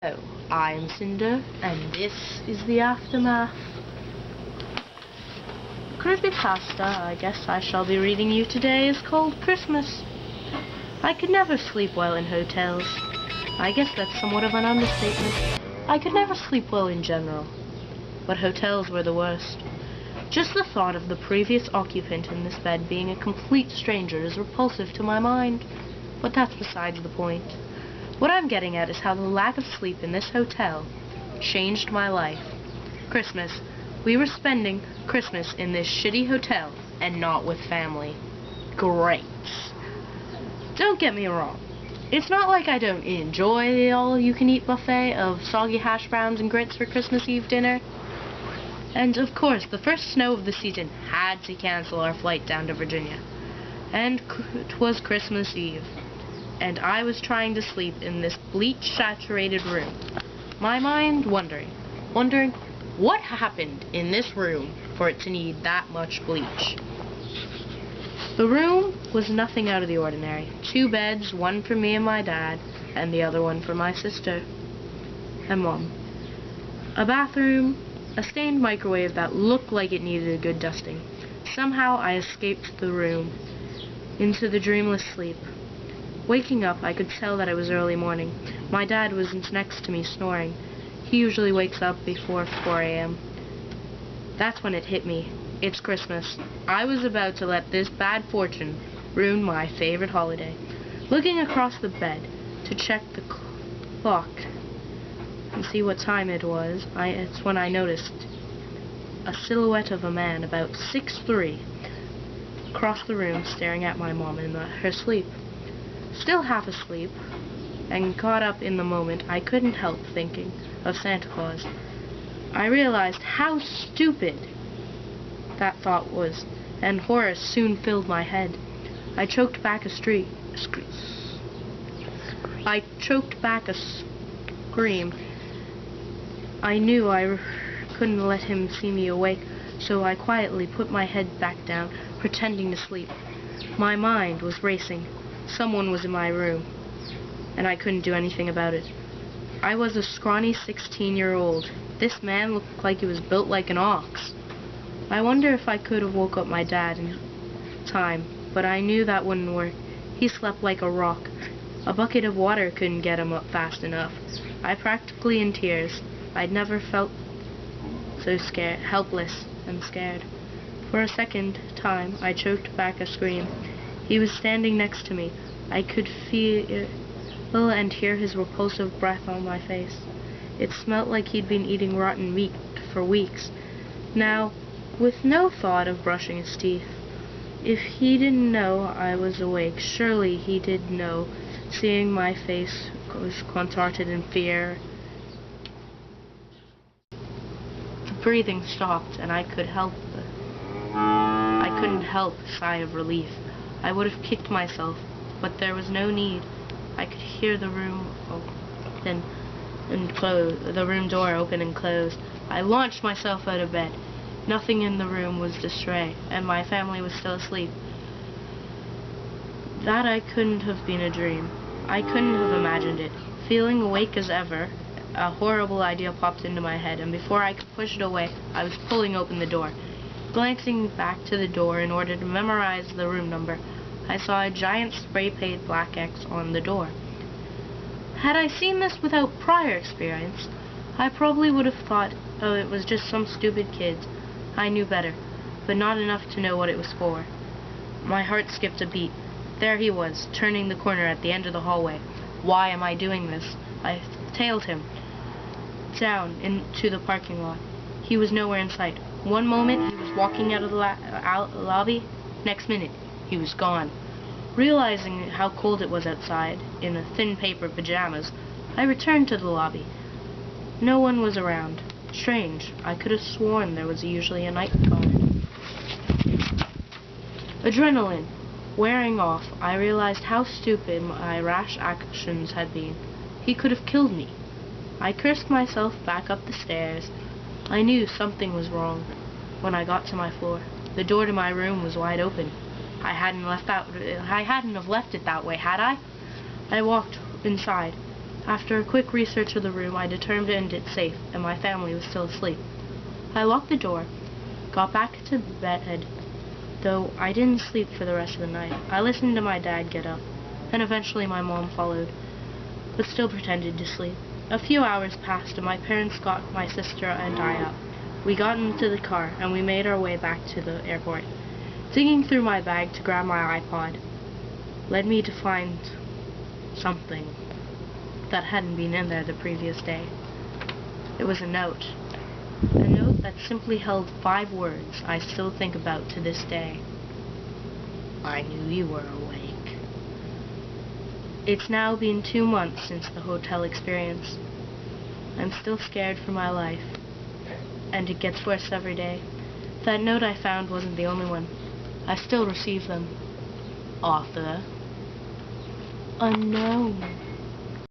Hello, I'm Cinder, and this is the aftermath. Creepy+pasta, I guess I shall be reading you today, is called Christmas. I could never sleep well in hotels. I guess that's somewhat of an understatement. I could never sleep well in general, but hotels were the worst. Just the thought of the previous occupant in this bed being a complete stranger is repulsive to my mind, but that's besides the point. What I'm getting at is how the lack of sleep in this hotel changed my life. Christmas. We were spending Christmas in this shitty hotel and not with family. Great. Don't get me wrong. It's not like I don't enjoy the all-you-can-eat buffet of soggy hash browns and grits for Christmas Eve dinner. And, of course, the first snow of the season had to cancel our flight down to Virginia. And it was Christmas Eve. And I was trying to sleep in this bleach-saturated room. My mind wondering what happened in this room for it to need that much bleach. The room was nothing out of the ordinary. 2 beds, one for me and my dad, and the other one for my sister and Mom. A bathroom, a stained microwave that looked like it needed a good dusting. Somehow I escaped the room into the dreamless sleep. Waking up, I could tell that it was early morning. My dad was next to me snoring. He usually wakes up before 4 a.m. That's when it hit me. It's Christmas. I was about to let this bad fortune ruin my favorite holiday. Looking across the bed to check the clock and see what time it was, it's when I noticed a silhouette of a man about 6'3" across the room staring at my mom in her sleep. Still half asleep, and caught up in the moment, I couldn't help thinking of Santa Claus. I realized how stupid that thought was, and horror soon filled my head. I choked back a scream. I knew I couldn't let him see me awake, so I quietly put my head back down, pretending to sleep. My mind was racing. Someone was in my room, and I couldn't do anything about it. I was a scrawny 16-year-old. This man looked like he was built like an ox. I wonder if I could have woke up my dad in time, but I knew that wouldn't work. He slept like a rock. A bucket of water couldn't get him up fast enough. I practically in tears. I'd never felt so scared, helpless and scared. For a second time, I choked back a scream. He was standing next to me. I could feel and hear his repulsive breath on my face. It smelt like he'd been eating rotten meat for weeks. Now, with no thought of brushing his teeth. If he didn't know I was awake, surely he did know. Seeing my face was contorted in fear. The breathing stopped, and I couldn't help a sigh of relief. I would have kicked myself, but there was no need. I could hear the room open and close, the room door open and close. I launched myself out of bed. Nothing in the room was astray, and my family was still asleep. That I couldn't have been a dream. I couldn't have imagined it. Feeling awake as ever, a horrible idea popped into my head, and before I could push it away, I was pulling open the door. Glancing back to the door in order to memorize the room number, I saw a giant spray-painted black X on the door. Had I seen this without prior experience, I probably would have thought, oh, it was just some stupid kids. I knew better, but not enough to know what it was for. My heart skipped a beat. There he was, turning the corner at the end of the hallway. Why am I doing this? I tailed him down into the parking lot. He was nowhere in sight. One moment, he was walking out of the lobby. Next minute, he was gone. Realizing how cold it was outside, in a thin paper pajamas, I returned to the lobby. No one was around. Strange. I could have sworn there was usually a night guard. Adrenaline wearing off, I realized how stupid my rash actions had been. He could have killed me. I cursed myself back up the stairs. I knew something was wrong when I got to my floor. The door to my room was wide open. I hadn't have left it that way, had I? I walked inside. After a quick research of the room, I determined it safe, and my family was still asleep. I locked the door, got back to bed, though I didn't sleep for the rest of the night. I listened to my dad get up, and eventually my mom followed, but still pretended to sleep. A few hours passed, and my parents got my sister and I up. We got into the car, and we made our way back to the airport. Digging through my bag to grab my iPod led me to find something that hadn't been in there the previous day. It was a note. A note that simply held 5 words I still think about to this day. I knew you were awake. It's now been 2 months since the hotel experience. I'm still scared for my life, and it gets worse every day. That note I found wasn't the only one. I still receive them. Author unknown.